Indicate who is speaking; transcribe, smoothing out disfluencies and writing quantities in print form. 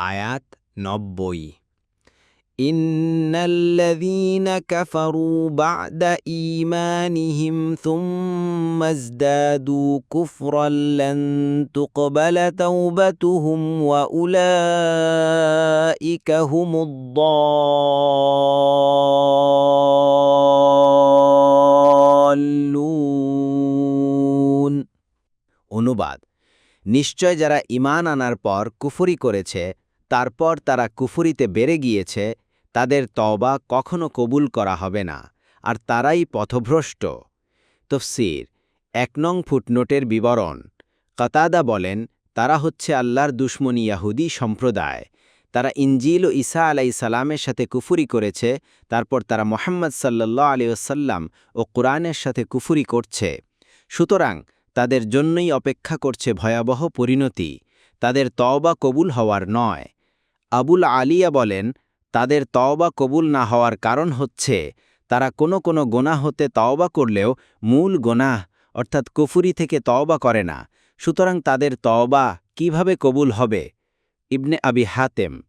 Speaker 1: আয়াত ৯০ ইন্নাল্লাযীনা কাফারু বা'দা ঈমানিহিম থুম্মা ইজদাদু কুফরান লান তুকবালা তাওবাতুহুম ওয়া উলাইকা হুমুদ দাল্লুন। অনুবাদ: নিশ্চয় যারা ঈমান আনার পর কুফরি করেছে, তারপর তারা কুফরিতে বেড়ে গিয়েছে, তাদের তওবা কখনো কবুল করা হবে না, আর তারাই পথভ্রষ্ট। তাফসীর ১ নং ফুটনোটের বিবরণ। কাতাদা বলেন, তারা হচ্ছে আল্লাহর দুশমনী ইয়াহুদী সম্প্রদায়। তারা ইনজিল ও ঈসা আলাইহিস সালামের সাথে কুফরি করেছে, তারপর তারা মুহাম্মদ সাল্লাল্লাহু আলাইহি ওয়াসাল্লাম ও কুরআনের সাথে কুফরি করছে। সুতরাং তাদের জন্যই অপেক্ষা করছে ভয়াবহ পরিণতি, তাদের তওবা কবুল হওয়ার নয়। আবুল আলিয়া বলেন, তাদের তওবা কবুল না হওয়ার কারণ হচ্ছে তারা কোনো গোনাহ হতে তওবা করলেও মূল গোনাহ অর্থাৎ কুফরি থেকে তওবা করে না। সুতরাং তাদের তওবা কিভাবে কবুল হবে? ইবনে আবি হাতেম